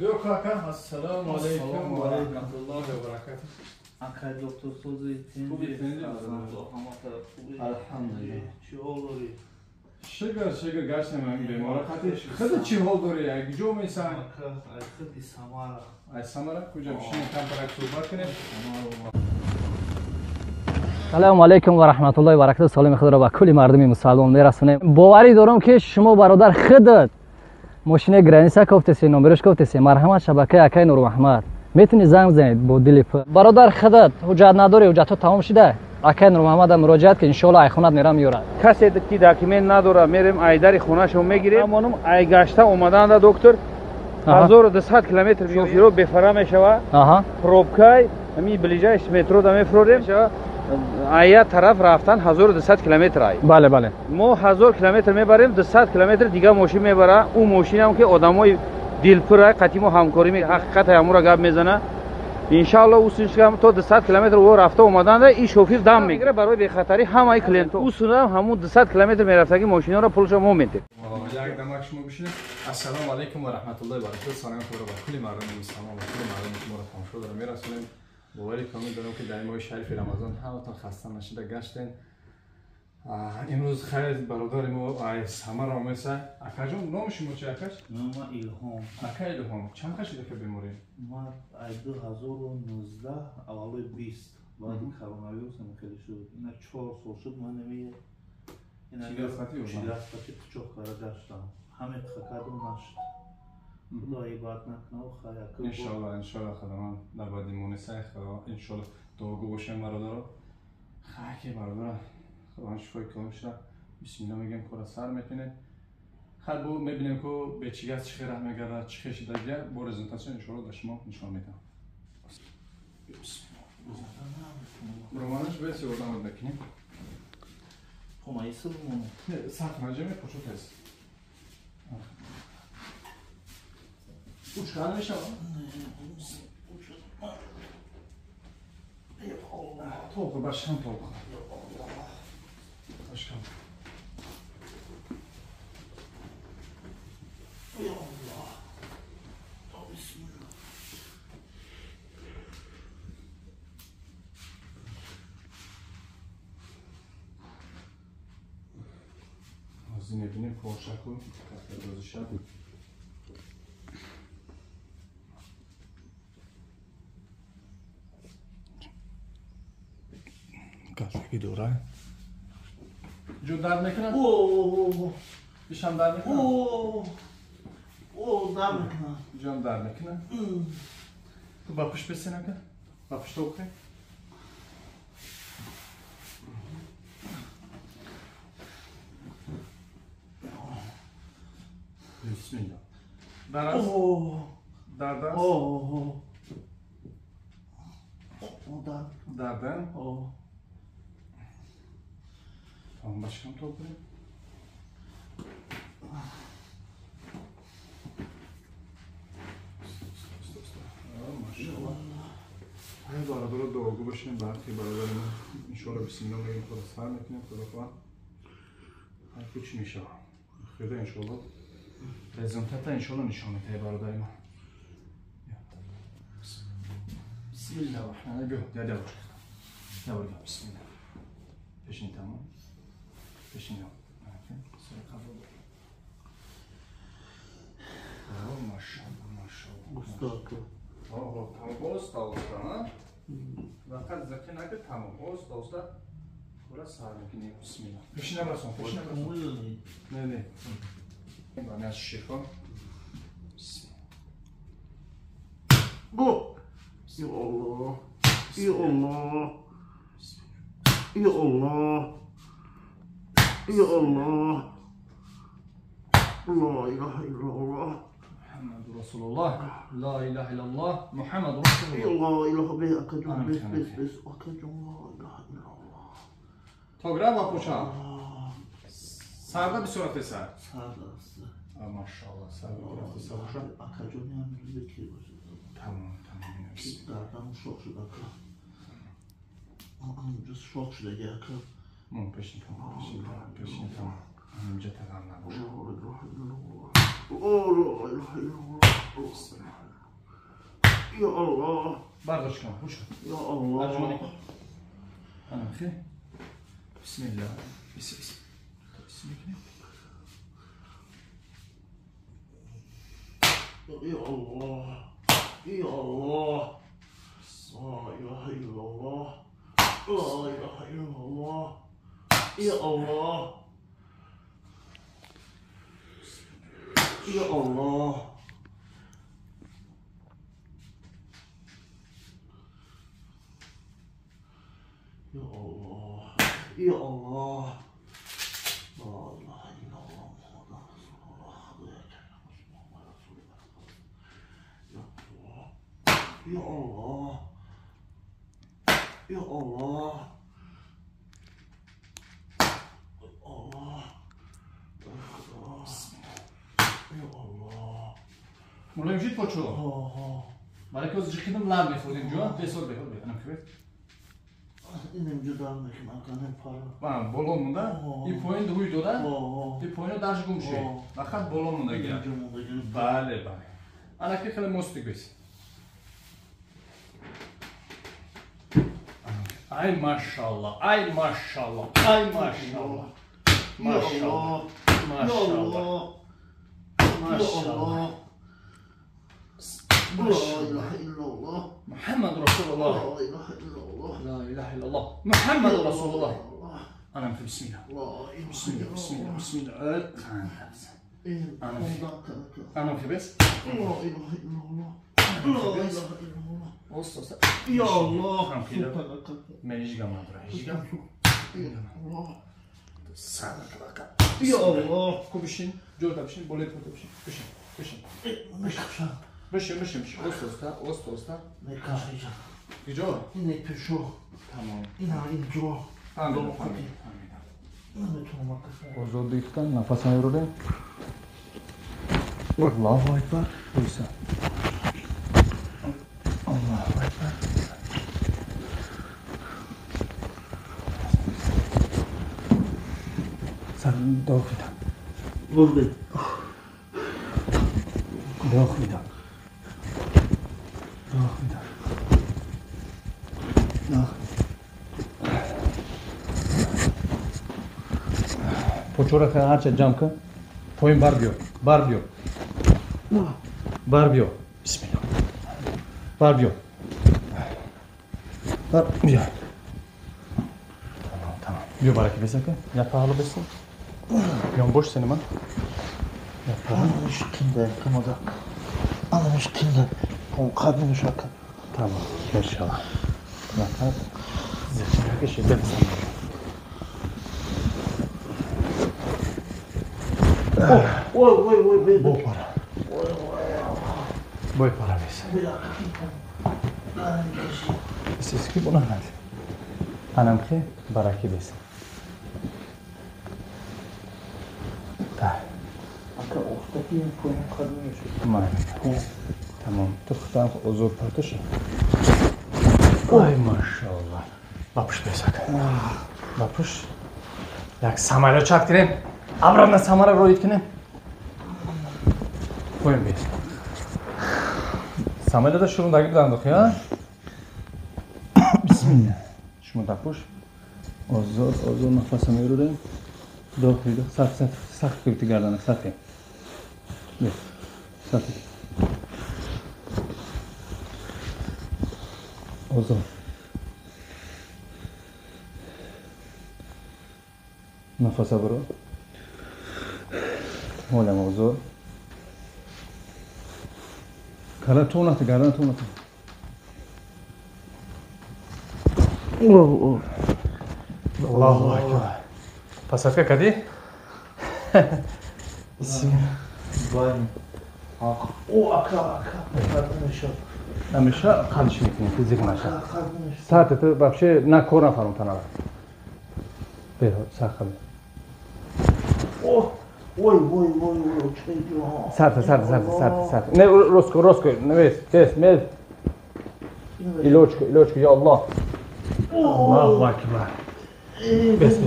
Yok Hakan, assalamu alaikum wa rahmatullahi wa barakatuh. Akar doktor sözü için. खूब इतने Elhamdülillah. Çi olur? Şeker gerçekten ben بیمار خود چی حال داره یک جو میسن Akar ayıkı samara. ay samara کجا بشین کم پرک صحبت کنیم سلام علیکم و رحمت الله و برکاته. سلام خود را به کل مردم مسلمان میرسونم. باوری دارم که شما برادر خودت ماشین گرانیسا گفتسی نمبرش گفتسی مرحمت شبکه اکای نور محمد میتونی زنگ بزنید با دل برادر خودت حجت نداری حجت تمام شده اکای نور محمد مراجعت که ان شاء الله خونت میرم میاره کسی که داکیومنت نداره میریم ایدر خونهشو میگیریم همونم ای گشته اومدن دکتر 1200 کیلومتر شوفی رو بفرا میشوه پروبکای می بلیجایش مترو دم میفروریم آیا طرف رفتن 1200 کیلومتر ای بله بله ما 1000 کیلومتر میبریم 200 کیلومتر دیگه ماشین میبره اون ماشین هم که آدمای دلپر قطعی ما همکاری می حقیقت همون گپ میزنه ان شاء الله اوسش هم تو 200 کیلومتر و رفته اومدن این شوفیر دم میگیره برای بی خطری همه کلینت اصولا همون 200 کیلومتر میرفتگی ماشینا رو پولش ما میده یک دمک شما بشینید السلام علیکم و رحمت الله و برکاته. سلام خود را به کل مردم مسلمان و کل مردم شما را تماشا دارم میرسونیم. باوری کامل دارم که در ماه شریف رمضان همتون خسته نشده گشتین. امروز خیر برادر ما آی سمر آمسه اکا جون نام شما چی اکاش؟ نام ایلهام. اکا ایلهام چند خشیده که بیماری؟ ما ای 2019 اول 20 بعد کرونا ویروس خیلی شد. اینا 4 سال شد من نمیه اینا چیزی چوب کارا داشتم. همه خکادو نشد. خدای بات نکنه و خیر. ان شاء الله خداوند نباید مونسه خدا ان شاء الله دعا باشیم برادر. خیلی برادر خداوند شفای کامل شه. بسم الله میگم کار سر میکنه. خب بو میبینیم که به چی گست چه راه میگرده چه خیشی دیگه با پرزنتاسیون ان شاء الله داشتم نشون میدم. رومانش به سی وردام بکنیم. خمایس مون. ساعت مجمع پوشت است. uçkan میشه توقع başkan توقع başkan Ya Allah. Bismillah. az yine benim korşakı katlar rozuşa کاسکی دوره جو در میکنه اوه بیشم در میکنه اوه در میکنه جام در میکنه تو با پشت بسینه که با پشت اوکی بسم الله در است در دست دردن tamam başkanım toplayayım. Maşallah. Her barada doğru başlayın belki baralarını inşallah bismillah meyin kadar sarmakine kadar falan. Her kuş inşallah. Khayda inşallah. Rezultata inşallah nişan etay baradarıma. Bismillahirrahmanirrahim. Ya devam. Devam. Bismillah. Peşin tamam. Peşin yok. Sıra kabul. Maşallah maşallah. Usta. Tamam usta ha. Fakat zaten ne tamam usta. Burası sarmakine bismillah. Peşine basın. Peşine basın. Ne? Bana şifa. Bu. Ya Allah. Ya Allah. Ya Allah. Ya Allah. La ilahe illallah. Muhammed Resulullah. La ilahe illallah. Muhammed Resulullah. La ilahe be akacım bes akacım la ilahe illallah. Togra bak uçağı. Sarda bir surat sar. Sardası. Maşallah sarda bir surat sar. Akacım yani ki. Tamam. Dardan şok şuda ka. Amca şok şuda ya ka. Peşin tamam. Önce tamamlar. La ilahe illallah. Ya Allah. Bardaş kal. Hoş. Ya Allah. Anam ki. Bismillah. Bismillah. Ya Allah. Ya Allah. La ilahe illallah. La ilahe illallah. Ya Allah. Ya Allah. Ya Allah. Ya Allah. La ilahe illallah. Muhammed Resulullah. Ya Allah. Ya Allah. Allah. Ya Allah. Mulai jit počulo. Mali koz jikinim lam befodin jo. Besor behol be. Anam ki. İnim cüda mekim akanem para. Bana bolonunda i poin de uydu da. I poin daş gumşe. Fakat bolonunda gel. Bale bale. Ana ki khale mostik bes. Ay maşallah. Ay maşallah. Ay maşallah. Maşallah. Maşallah. Maşallah. La ilahe illallah. Muhammed Resulullah. La ilahe illallah. La ilahe illallah. Muhammed Resulullah. Anam ki bismillah. La Bismillah. Bismillah. Bismillah. Anam Anam ki bes. La ilahe illallah. La ilahe illallah. Olsa. Ya Allah. Mejga madra. Mejga. Ya Allah. Sana kadar. Ya Allah. Kubişin. Jolta bişin. Bolet bişin. Bişin. Bişin. Bişin. Osta. Ne kaçacak? Gidiyor. Yine pişo. Tamam. İnayın jo. Amin. Ne tutmak? Ozodlikdan nafas ayırırım. Allahu Ekber. Buysa. Allahu Ekber. Sen doğru. Vurdu. Doğru. Počora ka harča jamka. Pojem Barbio. Bismillah. Barbio. Tamam. Yo baraki besaka. Yapağı besin. Yon boş senin ha. Anlamış kimde? Kımada. Anlamış kimde? O kadın şaka. Tamam. İnşallah. Bakalım. Zeki şey de Oy. Boy para. Boy para besin. Bir dakika. Siz ki buna hadi. Anam ki baraki besin. Aka oftaki koyun kadın yaşıyor. Tamam. Tıktan ozor tartış. Ay maşallah. Lapış besak. Lapış. Yak samara çaktırın. Abramda samara roitkinin. Koyun besin. Samara da şurundaki gidandık ya. Bismillah. Şunu da puş. Ozor nefesimi yürüyeyim. Doğruydu. Sat kırtı gardana satayım. Evet. Satayım. Ozor. Nefese vuru. Olem ozor. Kara tuğnatı, gardana tuğnatı. Allahu Ekber. Pasatka kadi? Bismillah. Vay. O aka. Kadın yaşıyor. Намеша қалишникни физик наша. Kadın yaşıyor. Саат это вообще на кор нафарм танала. Бе, сахаб. Oy. Uçuyor. Сарта. Не роско, не вес, тес, мед. Илочку, ya Allah. Allahu Ekber. Bes.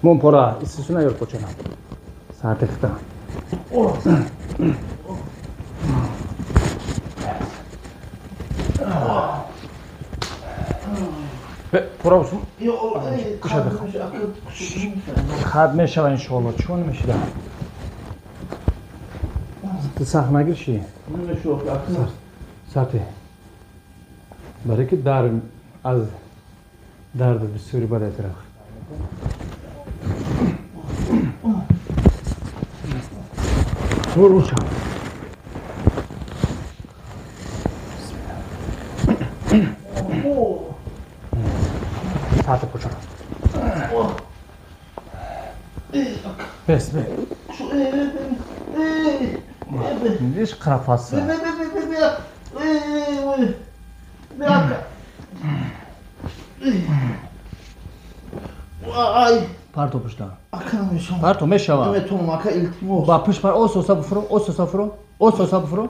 Mum pora, istisuna yor koçana. Saate kıta. Ve pora olsun. Yok, Khadme şava inşallah. Çon meşida. Sahna gir şey. ne şu akıl. Saate. Baraki dar az dardı bir sürü bar etraf. Vur uçak. Saate koçana. Bes be. Hiç krafası. Ay, Parto puşta. akılmışım. Parto meşava. Evet, oğlum, aka iltimo. Ba push par o sosa bufro, o sosa bufro, o sosa bufro.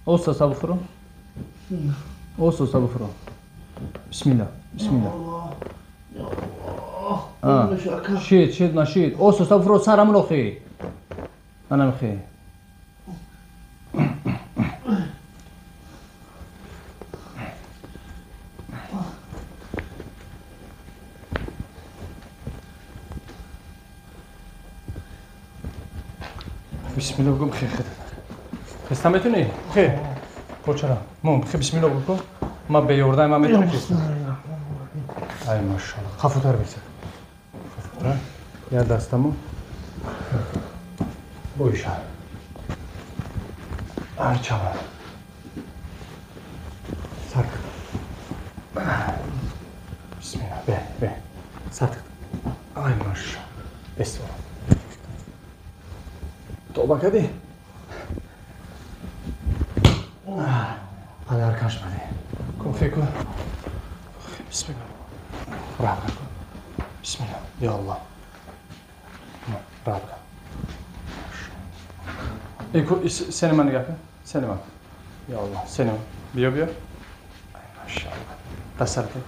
O sosa bufro. O sosa bufro. Bismillah. Bismillah. Allah. Ne şu akıl. Shit, nashid. O sosa bufro saram loxi. Ana mxi. Bismillah بگو بخیر خدا خستم بتونی؟ خیر پوچرا مام بخیر بسم الله بگو ما به یوردای ما میتونی خستم ای ماشاءالله خفوتر بیسه خفوتر یا دستمو بویشا ای چاوا سرک بسم الله به سرک ای ماشاءالله بسم الله توبه کردی؟ پدر کش بده کن فکر کن بسم الله راحت کن بسم الله یا الله راحت کن seni من نگاه کن seni من یا الله seni من بیا ای ماشاءالله دست سر کن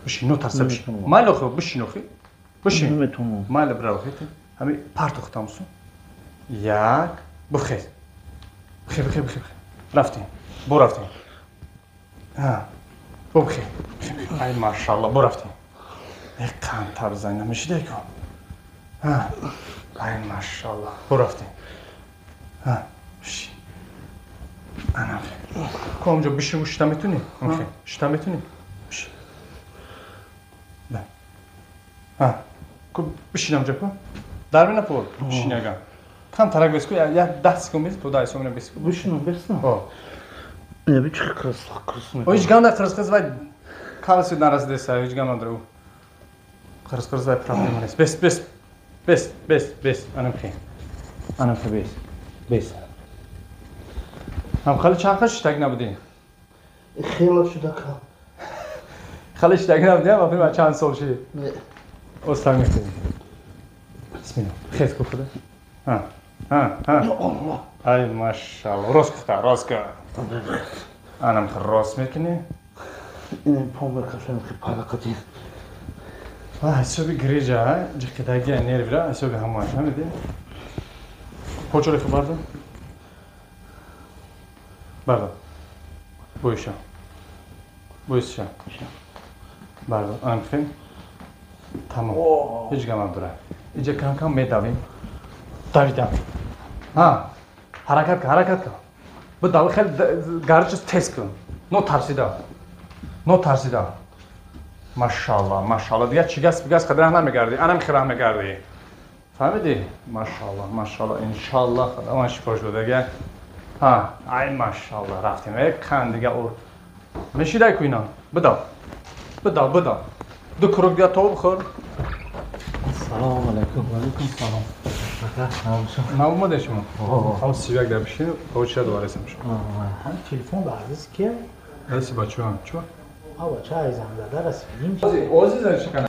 بشین نو ترسه بشین مال خوب بشین اخی بشین مال برای اخی همین پارت اختم سو یک بخیر رفتیم بو رفتیم ها بو بخیر ای ماشاءالله بو رفتیم یک کم تر زنگ نمیشیده کن ها ای ماشاءالله بو رفتیم ها بشی انا کن اونجا بشی شتا میتونی شتا میتونی بشی ها بشین اونجا کن در بینه پول بشین اگه کم ترک بسکو یا 10 سکون بیست تو 10 سکون بسکو بشینم برسم نه bir kırıs o hiç ganda kırıs vay kalsı naraz desa hiç ganda o kırıs vay problem nes bes anam ki bes هم خالی چند خش تگ نبودی خیلی شده که خالیش تگ نبودی هم اپنی چند سال شی نه استان میکنی بسم الله خیلی خوب خدا ها Allah ای ماشاءالله راست که anam راست میکنی اینم پامر کشم که پالاکتی حسابی گریجه ها جکتاگی نیر برا حسابی هماش همیدی پوچولی که بردم بویشم بردم anam خیلی tamam hiç gamam durar iyice kankam medavim davidam ha harakat kal bu dalı خیلی garıcız test kıl no tarsida maşallah دیگه چیگاس بیگاس خدره نمیگردی انم خیره میگردی فهمیدی ماشاءالله انشالله خدا من شفاش بده دیگه ها ای ماشاءالله رفتیم یک کن دیگه او میشیده که اینا بدا دو کروک دیگه تو بخور Selamun aleyküm. Aleyküm selam. نه اومده شما هم سیوک در بشین او چه دوباره اسمش هم تلفن بعضیست که رسی بچه هم چه؟ بچه های زن زده رسیدیم اوزی زنش کنه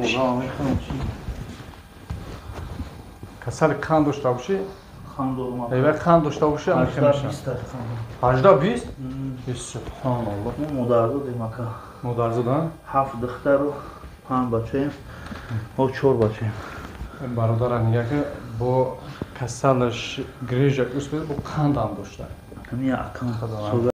Oğlan ayıkım için کسال کان داشته باشی kan dolma. ایوه کان داشته باشی هم Arkadaşlar خیلی biz tarafından. هجده بیست بیست سبحان الله Bu modarda demek ha. مدرزه دان Haf dıhtaru. 5 بچه‌ایم ما 4 بچه‌ایم. برادر میگه که با کسلش گریج است، بو قند هم داشته. همین اکان